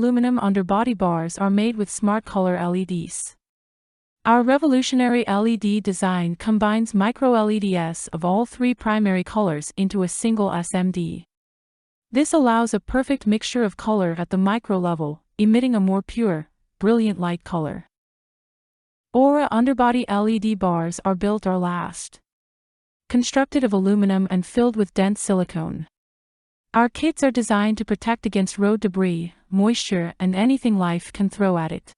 aluminum underbody bars are made with smart color LEDs. Our revolutionary LED design combines micro LEDs of all three primary colors into a single SMD. This allows a perfect mixture of color at the micro level, emitting a more pure, brilliant light color. Aura Underbody LED bars are built or last. Constructed of aluminum and filled with dense silicone. Our kits are designed to protect against road debris, moisture, and anything life can throw at it.